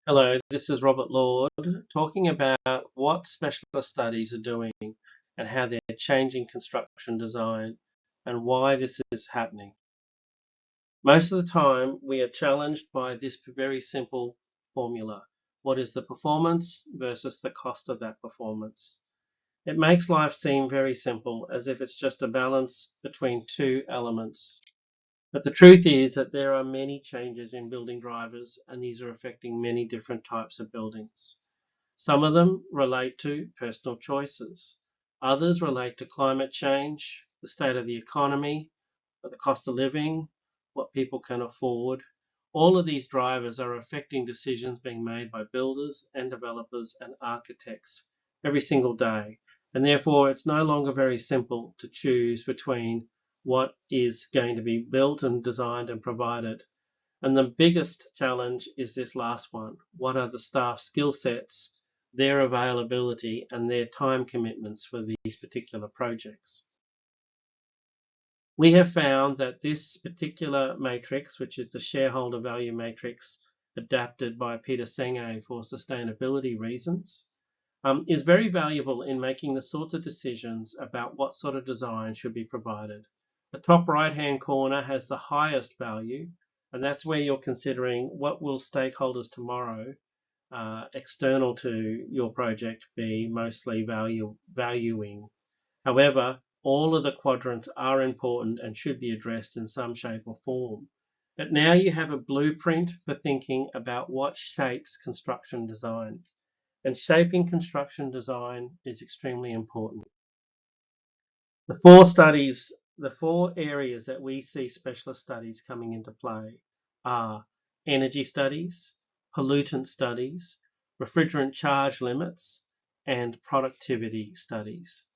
Hello, this is Robert Lord talking about what specialist studies are doing and how they're changing construction design and why this is happening. Most of the time, we are challenged by this very simple formula. What is the performance versus the cost of that performance? It makes life seem very simple, as if it's just a balance between two elements. But the truth is that there are many changes in building drivers, and these are affecting many different types of buildings. Some of them relate to personal choices. Others relate to climate change, the state of the economy, the cost of living, what people can afford. All of these drivers are affecting decisions being made by builders and developers and architects every single day. And therefore, it's no longer very simple to choose between what is going to be built and designed and provided. And the biggest challenge is this last one. What are the staff skill sets, their availability, and their time commitments for these particular projects? We have found that this particular matrix, which is the shareholder value matrix adapted by Peter Senge for sustainability reasons, is very valuable in making the sorts of decisions about what sort of design should be provided. The top right-hand corner has the highest value, and that's where you're considering what will stakeholders tomorrow, external to your project, be mostly valuing. However, all of the quadrants are important and should be addressed in some shape or form. But now you have a blueprint for thinking about what shapes construction design. And shaping construction design is extremely important. The four areas that we see specialist studies coming into play are energy studies, pollutant studies, refrigerant charge limits, and productivity studies.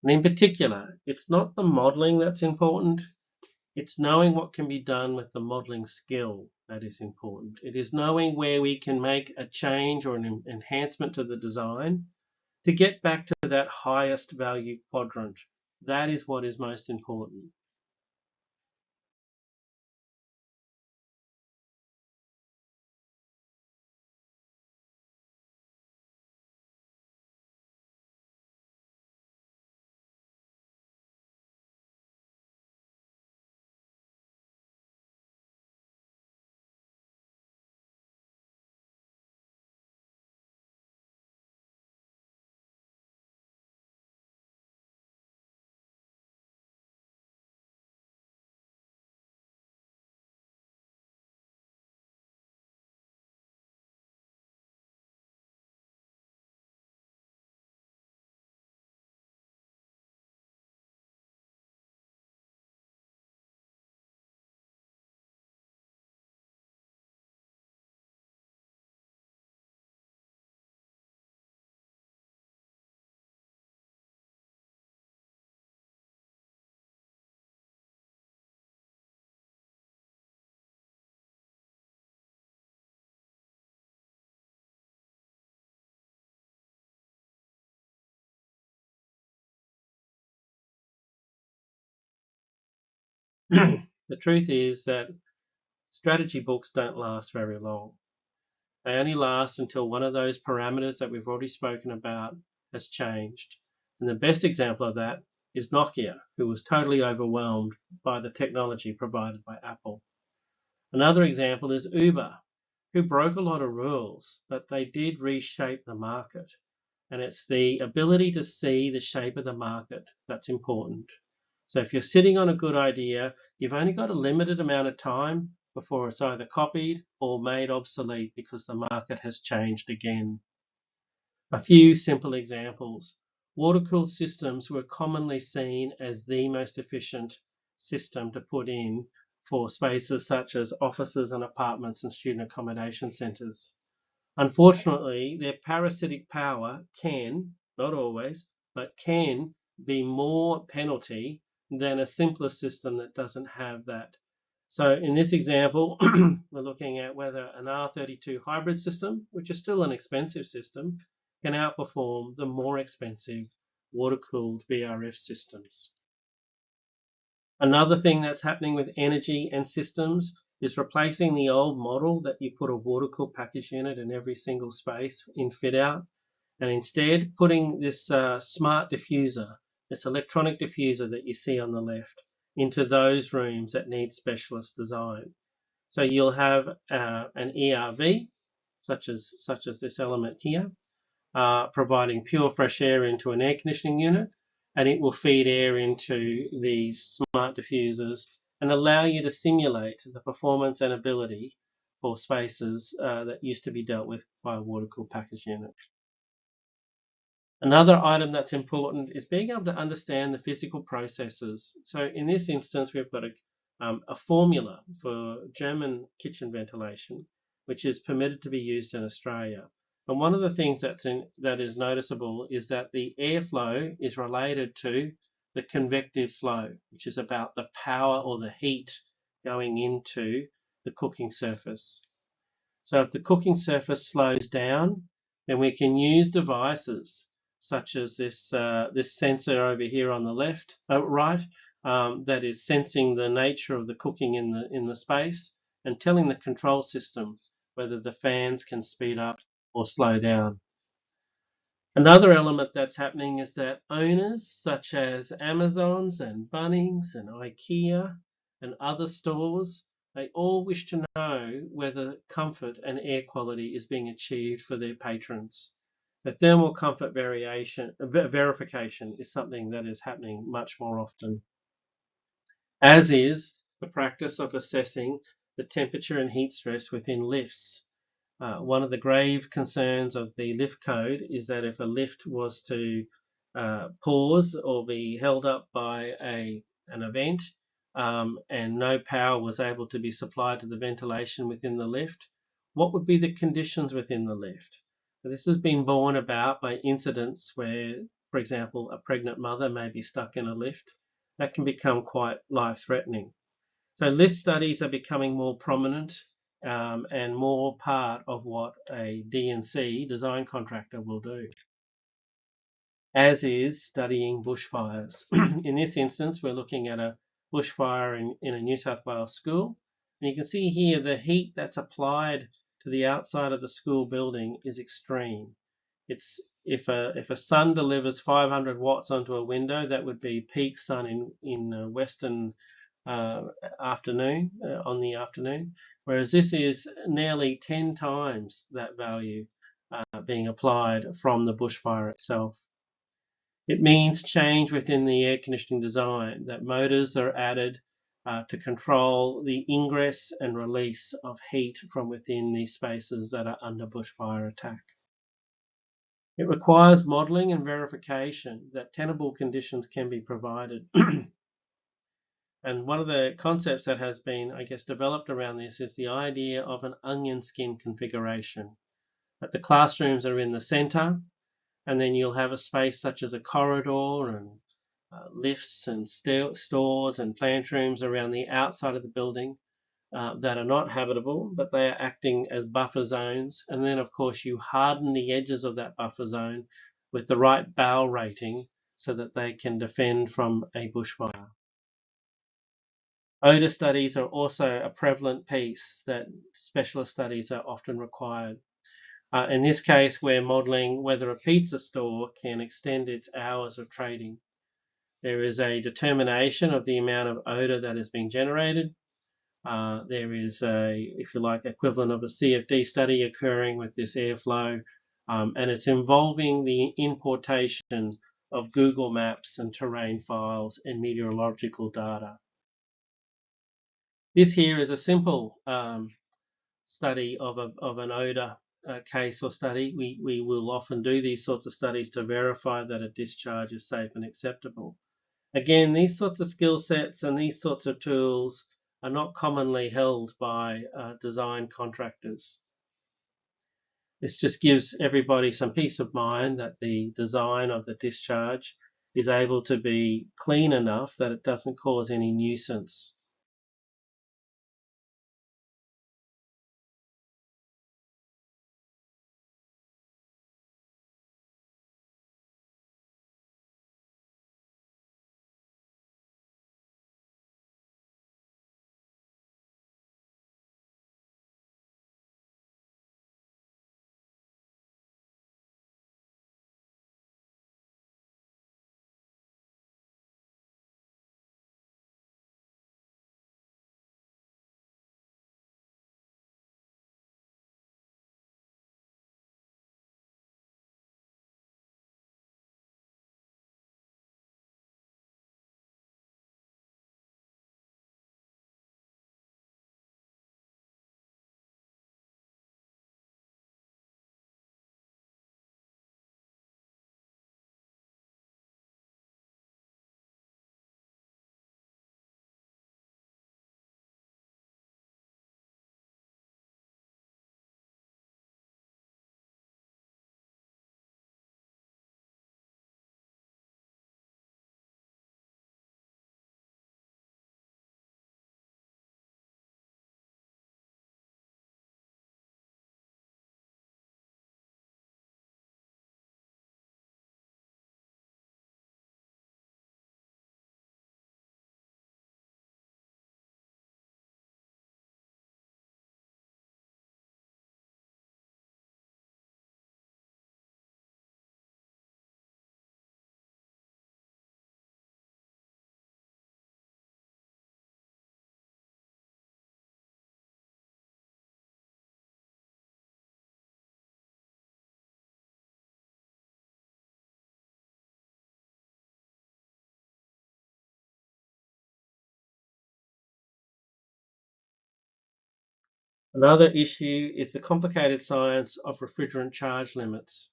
And in particular, it's not the modeling that's important, it's knowing what can be done with the modeling skill that is important. It is knowing where we can make a change or an enhancement to the design to get back to that highest value quadrant. That is what is most important. The truth is that strategy books don't last very long. They only last until one of those parameters that we've already spoken about has changed. And the best example of that is Nokia, who was totally overwhelmed by the technology provided by Apple. Another example is Uber. who broke a lot of rules, but they did reshape the market. And it's the ability to see the shape of the market that's important. So if you're sitting on a good idea, you've only got a limited amount of time before it's either copied or made obsolete because the market has changed again. A few simple examples. Water-cooled systems were commonly seen as the most efficient system to put in for spaces such as offices and apartments and student accommodation centres. Unfortunately, their parasitic power can, not always, but can be more penalty than a simpler system that doesn't have that. So in this example, we're looking at whether an R32 hybrid system, which is still an expensive system, can outperform the more expensive water-cooled VRF systems. Another thing that's happening with energy and systems is replacing the old model that you put a water-cooled package unit in every single space in fit-out, and instead putting this smart diffuser, this electronic diffuser that you see on the left, into those rooms that need specialist design. So you'll have an ERV, such as this element here, providing pure fresh air into an air conditioning unit, and it will feed air into these smart diffusers and allow you to simulate the performance and ability for spaces that used to be dealt with by a water-cooled package unit. Another item that's important is being able to understand the physical processes. So in this instance, we've got a formula for German kitchen ventilation, which is permitted to be used in Australia. And one of the things that is noticeable is that the airflow is related to the convective flow, which is about the power or the heat going into the cooking surface. So if the cooking surface slows down, then we can use devices such as this sensor over here on the right, that is sensing the nature of the cooking in the space and telling the control system whether the fans can speed up or slow down. Another element that's happening is that owners such as Amazon's and Bunnings and IKEA and other stores, they all wish to know whether comfort and air quality is being achieved for their patrons. The thermal comfort verification is something that is happening much more often, as is the practice of assessing the temperature and heat stress within lifts. One of the grave concerns of the lift code is that if a lift was to pause or be held up by an event and no power was able to be supplied to the ventilation within the lift, what would be the conditions within the lift? This has been borne about by incidents where, for example, a pregnant mother may be stuck in a lift. That can become quite life-threatening. So lift studies are becoming more prominent and more part of what a D&C, design contractor, will do, as is studying bushfires. In this instance, we're looking at a bushfire in a New South Wales school. And you can see here the heat that's applied to the outside of the school building is extreme. It's if a sun delivers 500 watts onto a window, that would be peak sun in Western afternoon, on the afternoon, whereas this is nearly 10 times that value being applied from the bushfire itself. It means change within the air conditioning design, that motors are added to control the ingress and release of heat from within these spaces that are under bushfire attack. It requires modelling and verification that tenable conditions can be provided. And one of the concepts that has been, I guess, developed around this is the idea of an onion skin configuration. That the classrooms are in the center, and then you'll have a space such as a corridor and lifts and stores and plant rooms around the outside of the building that are not habitable, but they are acting as buffer zones. And then, of course, you harden the edges of that buffer zone with the right bow rating so that they can defend from a bushfire. Odour studies are also a prevalent piece that specialist studies are often required. In this case, we're modelling whether a pizza store can extend its hours of trading. There is a determination of the amount of odour that is being generated, There is a, if you like, equivalent of a CFD study occurring with this airflow, and it's involving the importation of Google Maps and terrain files and meteorological data. This here is a simple study of an odor case or study. We will often do these sorts of studies to verify that a discharge is safe and acceptable. Again, these sorts of skill sets and these sorts of tools are not commonly held by design contractors. This just gives everybody some peace of mind that the design of the discharge is able to be clean enough that it doesn't cause any nuisance. Another issue is the complicated science of refrigerant charge limits,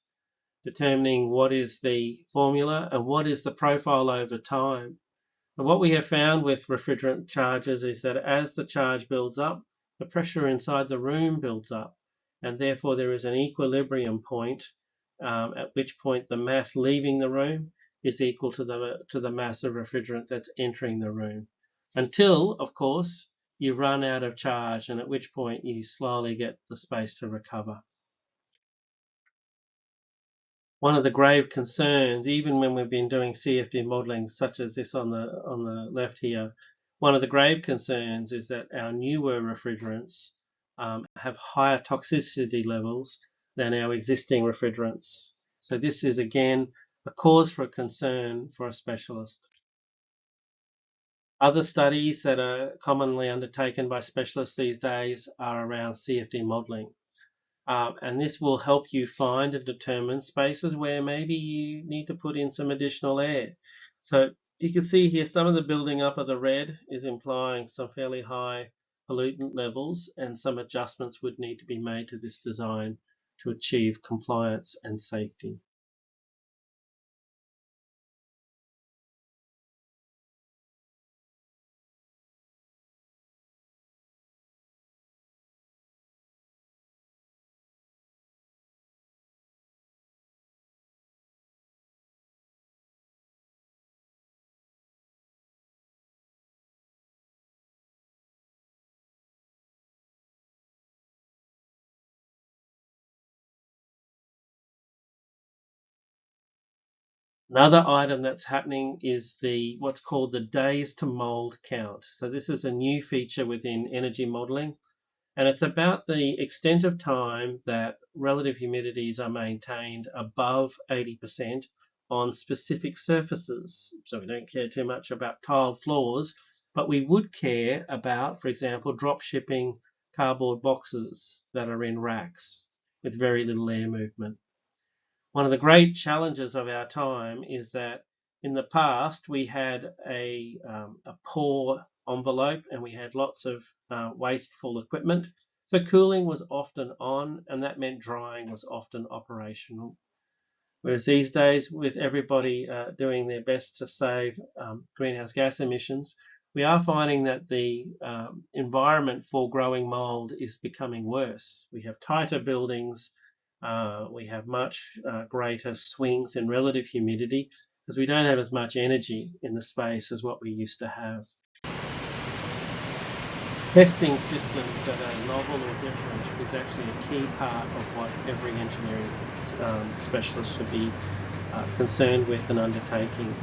determining what is the formula and what is the profile over time. And what we have found with refrigerant charges is that as the charge builds up, the pressure inside the room builds up, and therefore there is an equilibrium point at which point the mass leaving the room is equal to the mass of refrigerant that's entering the room, until, of course, you run out of charge, and at which point you slowly get the space to recover. One of the grave concerns, even when we've been doing CFD modeling, such as this on the left here, one of the grave concerns is that our newer refrigerants have higher toxicity levels than our existing refrigerants. So this is again a cause for concern for a specialist. Other studies that are commonly undertaken by specialists these days are around CFD modeling. And this will help you find and determine spaces where maybe you need to put in some additional air. So you can see here some of the building up of the red is implying some fairly high pollutant levels, and some adjustments would need to be made to this design to achieve compliance and safety. Another item that's happening is what's called the days to mold count. So this is a new feature within energy modeling, and it's about the extent of time that relative humidities are maintained above 80% on specific surfaces. So we don't care too much about tiled floors, But we would care about, for example, drop shipping cardboard boxes that are in racks with very little air movement. One of the great challenges of our time is that in the past we had a poor envelope and we had lots of wasteful equipment. So cooling was often on, and that meant drying was often operational. Whereas these days, with everybody doing their best to save greenhouse gas emissions, we are finding that the environment for growing mold is becoming worse. We have tighter buildings, we have much greater swings in relative humidity because we don't have as much energy in the space as what we used to have. Testing systems that are novel or different is actually a key part of what every engineering specialist should be concerned with and undertaking.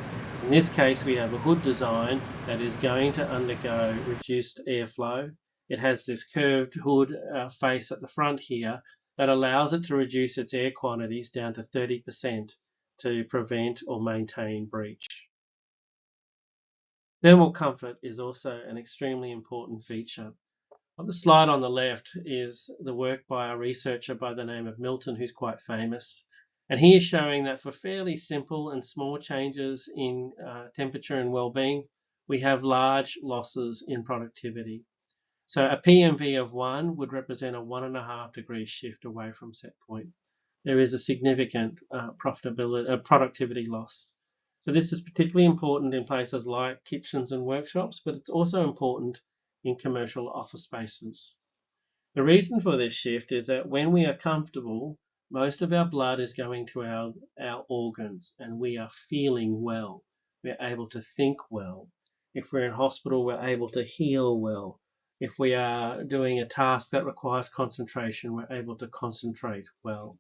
In this case, we have a hood design that is going to undergo reduced airflow. It has this curved hood face at the front here that allows it to reduce its air quantities down to 30% to prevent or maintain breach. Thermal comfort is also an extremely important feature. On the slide on the left is the work by a researcher by the name of Milton, who's quite famous. And he is showing that for fairly simple and small changes in temperature and well-being, we have large losses in productivity. So a PMV of 1 would represent a 1.5 degree shift away from set point. There is a significant productivity loss. So this is particularly important in places like kitchens and workshops, but it's also important in commercial office spaces. The reason for this shift is that when we are comfortable, most of our blood is going to our organs and we are feeling well. We're able to think well. If we're in hospital, we're able to heal well. If we are doing a task that requires concentration, we're able to concentrate well.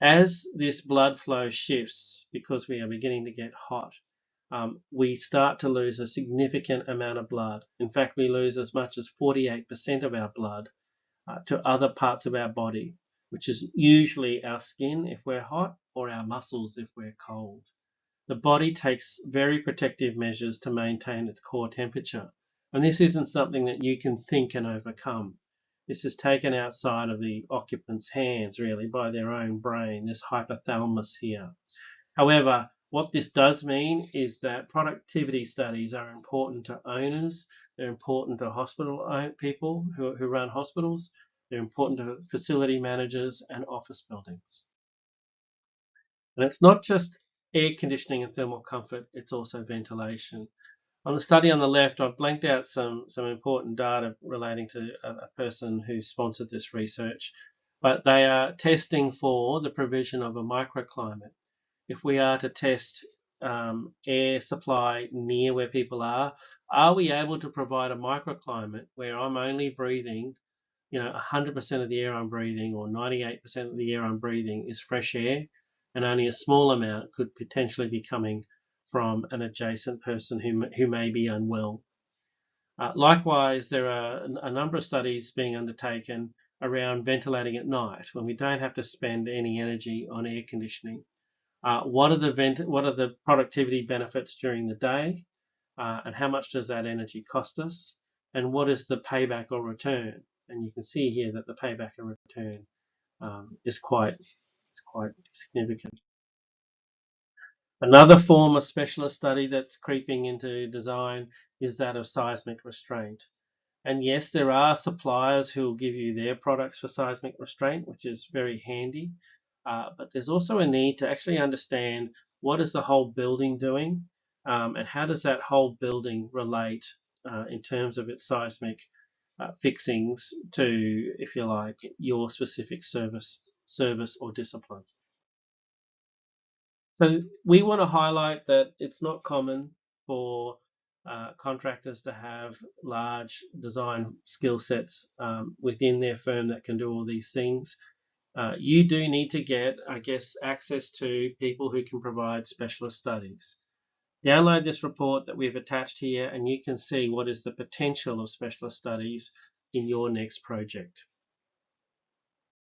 As this blood flow shifts, because we are beginning to get hot, we start to lose a significant amount of blood. In fact, we lose as much as 48% of our blood to other parts of our body, which is usually our skin if we're hot or our muscles if we're cold. The body takes very protective measures to maintain its core temperature, and this isn't something that you can think and overcome. This is taken outside of the occupant's hands, really, by their own brain, this hypothalamus here. However, what this does mean is that productivity studies are important to owners, they're important to hospital people who run hospitals, they're important to facility managers and office buildings. And it's not just air conditioning and thermal comfort, it's also ventilation. On the study on the left, I've blanked out some important data relating to a person who sponsored this research, but they are testing for the provision of a microclimate. If we are to test air supply near where people are we able to provide a microclimate where I'm only breathing, 100% of the air I'm breathing or 98% of the air I'm breathing is fresh air, and only a small amount could potentially be coming from an adjacent person who may be unwell. Likewise, there are a number of studies being undertaken around ventilating at night when we don't have to spend any energy on air conditioning. What are the productivity benefits during the day, and how much does that energy cost us, and what is the payback or return? And you can see here that the payback and return is quite significant. Another form of specialist study that's creeping into design is that of seismic restraint. And yes, there are suppliers who will give you their products for seismic restraint, which is very handy. But there's also a need to actually understand what is the whole building doing, and how does that whole building relate in terms of its seismic fixings to, if you like, your specific service or discipline. So we want to highlight that it's not common for contractors to have large design skill sets within their firm that can do all these things. You do need to get, I guess, access to people who can provide specialist studies. Download this report that we've attached here and you can see what is the potential of specialist studies in your next project.